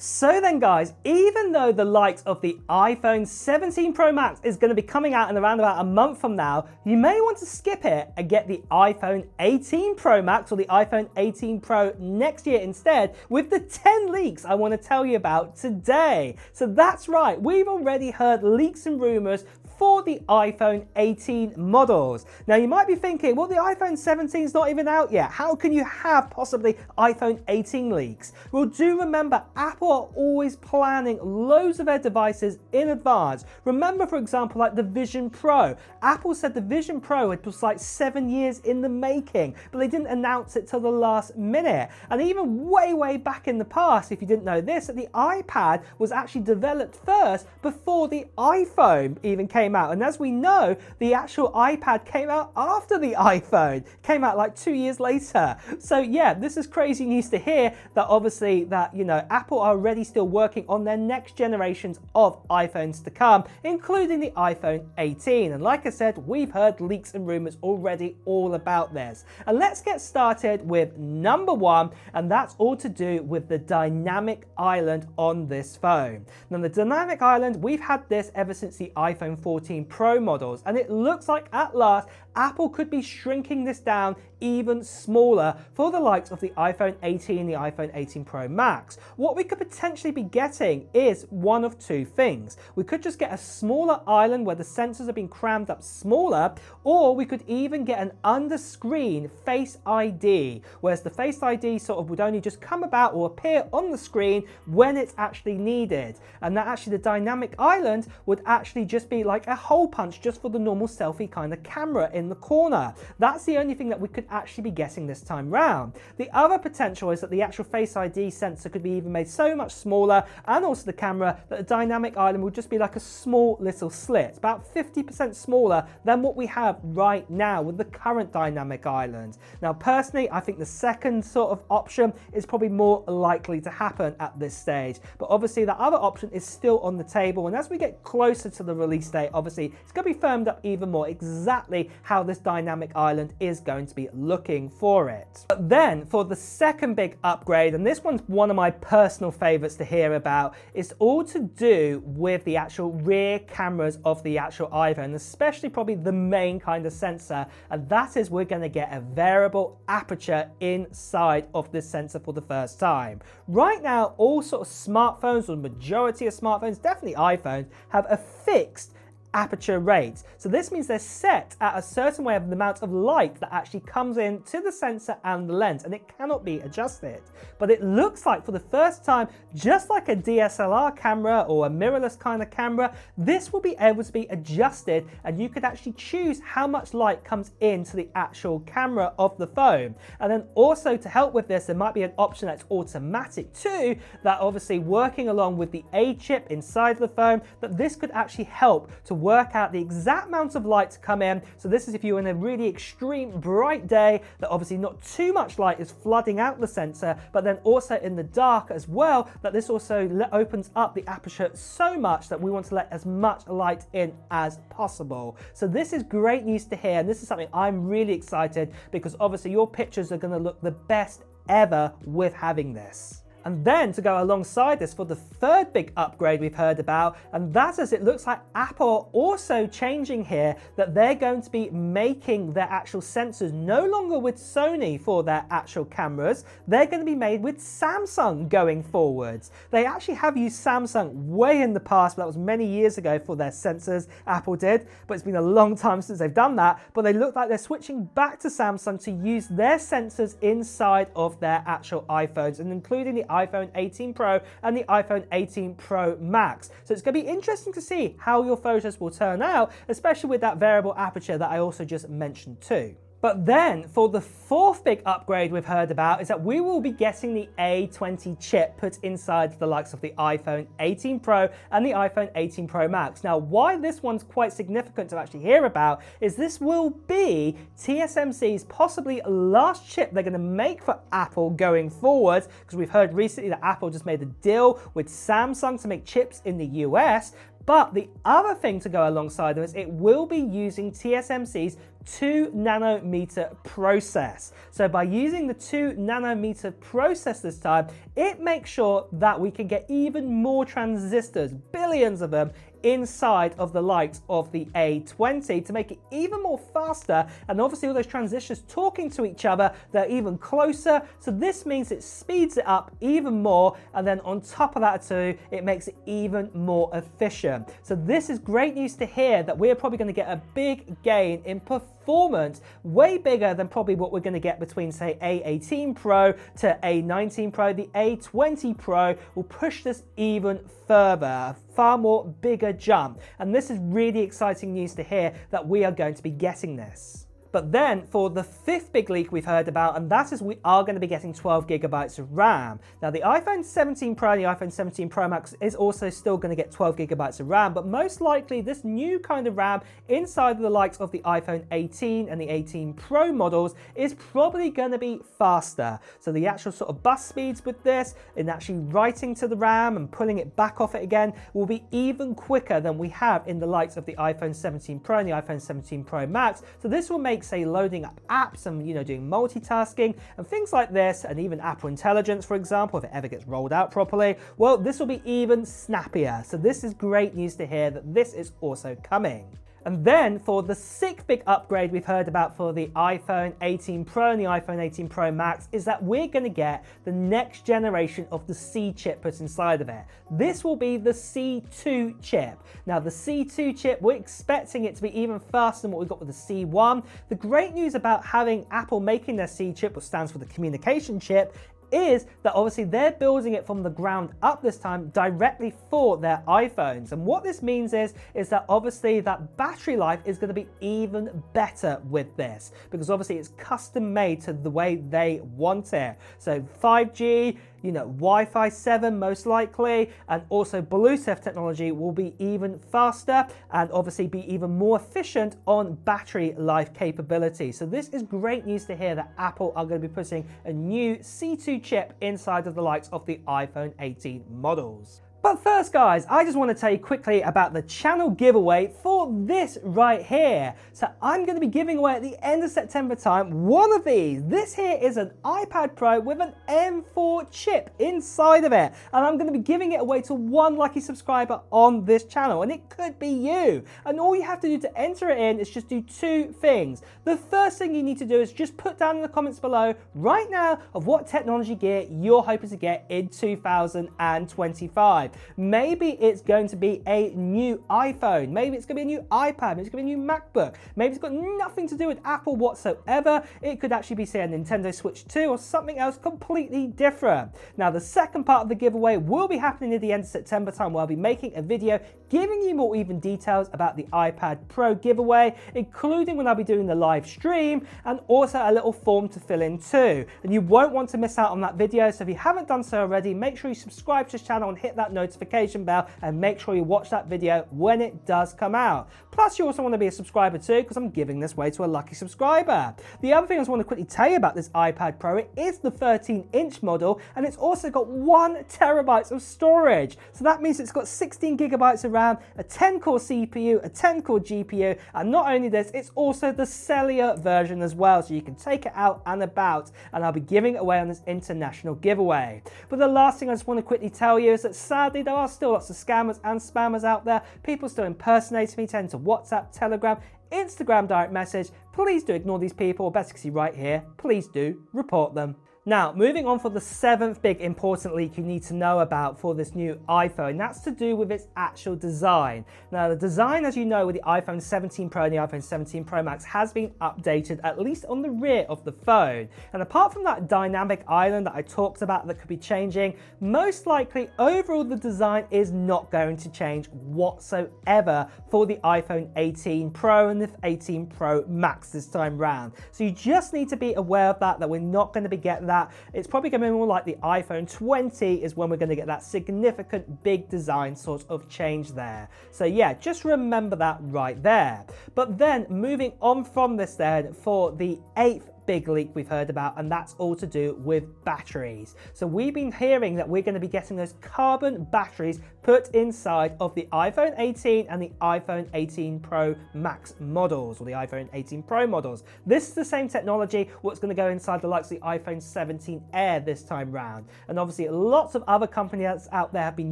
So then guys, even though the likes of the iPhone 17 Pro Max is going to be coming out in around about a month from now, you may want to skip it and get the iPhone 18 Pro Max or the iPhone 18 Pro next year instead with the 10 leaks I want to tell you about today. So that's right, we've already heard leaks and rumors for the iPhone 18 models. Now you might be thinking, well, the iPhone 17 is not even out yet. How can you have possibly iPhone 18 leaks? Well, do remember, Apple are always planning loads of their devices in advance. Remember, for example, like the Vision Pro. Apple said the Vision Pro was like 7 years in the making, but they didn't announce it till the last minute. And even way back in the past, if you didn't know this, that the iPad was actually developed first before the iPhone even came out. And as we know, the actual iPad came out after the iPhone, came out like 2 years later. So yeah, this is crazy news to hear that obviously that, you know, Apple are already still working on their next generations of iPhones to come, including the iPhone 18. And like I said, we've heard leaks and rumors already all about this. And let's get started with number one, and that's all to do with the dynamic island on this phone. Now the dynamic island, we've had this ever since the iPhone 14 Pro models, and it looks like at last Apple could be shrinking this down even smaller for the likes of the iPhone 18 and the iPhone 18 Pro Max. What we could potentially be getting is one of two things. We could just get a smaller island where the sensors have been crammed up smaller, or we could even get an under-screen Face ID, whereas the Face ID sort of would only just come about or appear on the screen when it's actually needed. And that actually the dynamic island would actually just be like a hole punch just for the normal selfie kind of camera in the corner. That's the only thing that we could actually be getting this time round. The other potential is that the actual Face ID sensor could be even made so much smaller, and also the camera, that the dynamic island would just be like a small little slit, about 50% smaller than what we have right now with the current dynamic island. Now personally, I think the second sort of option is probably more likely to happen at this stage, but obviously the other option is still on the table, and as we get closer to the release date, obviously it's going to be firmed up even more exactly how this dynamic island is going to be looking for it. But then for the second big upgrade, and this one's one of my personal favorites to hear about, it's all to do with the actual rear cameras of the actual iPhone, especially probably the main kind of sensor, and that is we're going to get a variable aperture inside of this sensor for the first time. Right now, all sort of smartphones, or the majority of smartphones, definitely iPhones, have a fixed aperture rate. So this means they're set at a certain way of the amount of light that actually comes in to the sensor and the lens, and it cannot be adjusted. But it looks like for the first time, just like a DSLR camera or a mirrorless kind of camera, this will be able to be adjusted, and you could actually choose how much light comes into the actual camera of the phone. And then also to help with this, there might be an option that's automatic too, that obviously working along with the A chip inside the phone, that this could actually help to work out the exact amount of light to come in. So this is if you're in a really extreme bright day, that obviously not too much light is flooding out the sensor, but then also in the dark as well, that this also opens up the aperture so much that we want to let as much light in as possible. So this is great news to hear, and this is something I'm really excited, because obviously your pictures are going to look the best ever with having this. And then to go alongside this for the third big upgrade we've heard about, and that is, it looks like Apple also changing here, that they're going to be making their actual sensors no longer with Sony for their actual cameras. They're going to be made with Samsung going forwards. They actually have used Samsung way in the past, but that was many years ago for their sensors, Apple did, but it's been a long time since they've done that. But they look like they're switching back to Samsung to use their sensors inside of their actual iPhones, and including the iPhone 18 Pro and the iPhone 18 Pro Max. So it's going to be interesting to see how your photos will turn out, especially with that variable aperture that I also just mentioned too. But then for the fourth big upgrade we've heard about is that we will be getting the A20 chip put inside the likes of the iPhone 18 Pro and the iPhone 18 Pro Max. Now, why this one's quite significant to actually hear about is this will be TSMC's possibly last chip they're going to make for Apple going forward, because we've heard recently that Apple just made a deal with Samsung to make chips in the US. But the other thing to go alongside of this, it will be using TSMC's 2 nanometer process. So by using the 2 nanometer process this time, it makes sure that we can get even more transistors, billions of them, inside of the likes of the A20 to make it even more faster, and obviously all those transistors talking to each other, they're even closer, so this means it speeds it up even more, and then on top of that too, it makes it even more efficient. So this is great news to hear that we're probably going to get a big gain in performance, way bigger than probably what we're going to get between say A18 Pro to A19 Pro. The A20 Pro will push this even further, a far more bigger jump, and this is really exciting news to hear that we are going to be getting this. But then for the fifth big leak we've heard about, and that is we are going to be getting 12 gigabytes of RAM. Now the iPhone 17 Pro and the iPhone 17 Pro Max is also still going to get 12 gigabytes of RAM, but most likely this new kind of RAM inside of the likes of the iPhone 18 and the 18 Pro models is probably going to be faster. So the actual sort of bus speeds with this, in actually writing to the RAM and pulling it back off it again, will be even quicker than we have in the likes of the iPhone 17 Pro and the iPhone 17 Pro Max. So this will make say loading up apps and doing multitasking and things like this, and even Apple Intelligence, for example, if it ever gets rolled out properly, well, this will be even snappier. So this is great news to hear that this is also coming. And then for the sixth big upgrade we've heard about for the iPhone 18 Pro and the iPhone 18 Pro Max is that we're going to get the next generation of the C chip put inside of it. This will be the C2 chip. Now the C2 chip, we're expecting it to be even faster than what we've got with the C1. The great news about having Apple making their C chip, which stands for the communication chip, is that obviously they're building it from the ground up this time directly for their iPhones. And what this means is that obviously that battery life is going to be even better with this, because obviously it's custom made to the way they want it. So 5G, Wi-Fi 7 most likely, and also Bluetooth technology will be even faster and obviously be even more efficient on battery life capability. So this is great news to hear that Apple are going to be putting a new C2 chip inside of the likes of the iPhone 18 models. But first guys, I just want to tell you quickly about the channel giveaway for this right here. So I'm going to be giving away at the end of September time one of these. This here is an iPad Pro with an M4 chip inside of it. And I'm going to be giving it away to one lucky subscriber on this channel. And it could be you. And all you have to do to enter it in is just do two things. The first thing you need to do is just put down in the comments below right now of what technology gear you're hoping to get in 2025. Maybe it's going to be a new iPhone, maybe it's going to be a new iPad, maybe it's going to be a new MacBook, maybe it's got nothing to do with Apple whatsoever. It could actually be, say, a Nintendo Switch 2 or something else completely different. Now, the second part of the giveaway will be happening at the end of September time, where I'll be making a video giving you more even details about the iPad Pro giveaway, including when I'll be doing the live stream, and also a little form to fill in too. And you won't want to miss out on that video, so if you haven't done so already, make sure you subscribe to this channel and hit that notification bell, and make sure you watch that video when it does come out. Plus, you also want to be a subscriber too, because I'm giving this away to a lucky subscriber. The other thing I just want to quickly tell you about this iPad Pro, it is the 13-inch model, and it's also got 1 terabyte of storage. So that means it's got 16 gigabytes of RAM, a 10-core CPU, a 10-core GPU, and not only this, it's also the cellular version as well, so you can take it out and about, and I'll be giving it away on this international giveaway. But the last thing I just want to quickly tell you is that sadly there are still lots of scammers and spammers out there. People still impersonating me, tend to WhatsApp, Telegram, Instagram direct message. Please do ignore these people, or better, see right here, please do report them. Now, moving on for the seventh big important leak you need to know about for this new iPhone, that's to do with its actual design. Now, the design, as you know, with the iPhone 17 Pro and the iPhone 17 Pro Max has been updated, at least on the rear of the phone. And apart from that dynamic island that I talked about that could be changing, most likely overall the design is not going to change whatsoever for the iPhone 18 Pro and the 18 Pro Max this time round. So you just need to be aware of that we're not going to be getting that. It's probably going to be more like the iPhone 20 is when we're going to get that significant big design sort of change there. So yeah, just remember that right there. But then moving on from this then, for the eighth big leak we've heard about, and that's all to do with batteries. So we've been hearing that we're going to be getting those carbon batteries put inside of the iPhone 18 and the iPhone 18 Pro Max models, or the iPhone 18 Pro models. This is the same technology what's going to go inside the likes of the iPhone 17 Air this time round. And obviously lots of other companies out there have been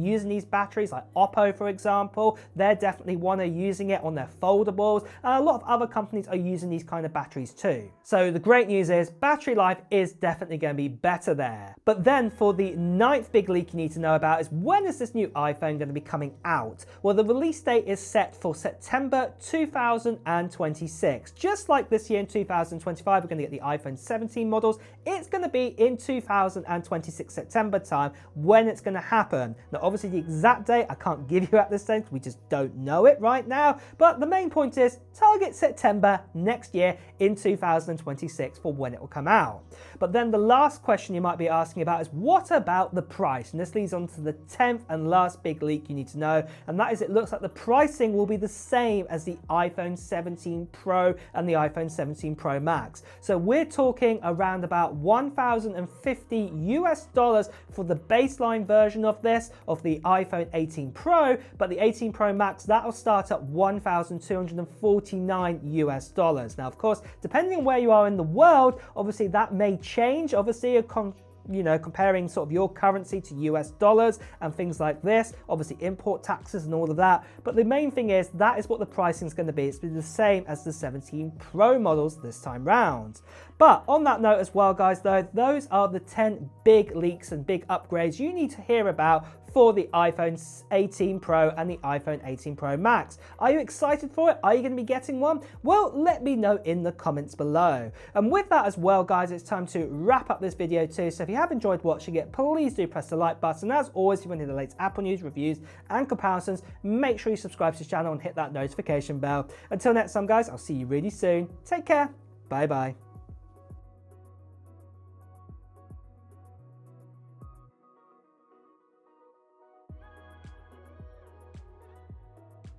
using these batteries, like Oppo for example. They're definitely one are using it on their foldables, and a lot of other companies are using these kind of batteries too. So the great news is battery life is definitely going to be better there. But then for the ninth big leak you need to know about is, when is this new iPhone going to be coming out? Well, the release date is set for September 2026. Just like this year in 2025, we're going to get the iPhone 17 models. It's going to be in 2026 September time when it's going to happen. Now, obviously the exact date I can't give you at this stage, we just don't know it right now, but the main point is target September next year in 2026 for when it will come out. But then the last question you might be asking about is, what about the price? And this leads on to the 10th and last big leak you need to know, and that is it looks like the pricing will be the same as the iPhone 17 Pro and the iPhone 17 Pro Max. So we're talking around about $1,050 for the baseline version of this, of the iPhone 18 Pro, but the 18 Pro Max, that'll start at $1,249. Now, of course, depending on where you are in the world, obviously that may change. Obviously, comparing sort of your currency to US dollars and things like this, obviously import taxes and all of that. But the main thing is, that is what the pricing is going to be. It's been the same as the 17 Pro models this time round. But on that note as well, guys, though, those are the 10 big leaks and big upgrades you need to hear about for the iPhone 18 Pro and the iPhone 18 Pro Max. Are you excited for it? Are you going to be getting one? Well, let me know in the comments below. And with that as well, guys, it's time to wrap up this video too. So if you have enjoyed watching it, please do press the like button. As always, if you want to hear the latest Apple news, reviews, and comparisons, make sure you subscribe to this channel and hit that notification bell. Until next time, guys, I'll see you really soon. Take care. Bye-bye.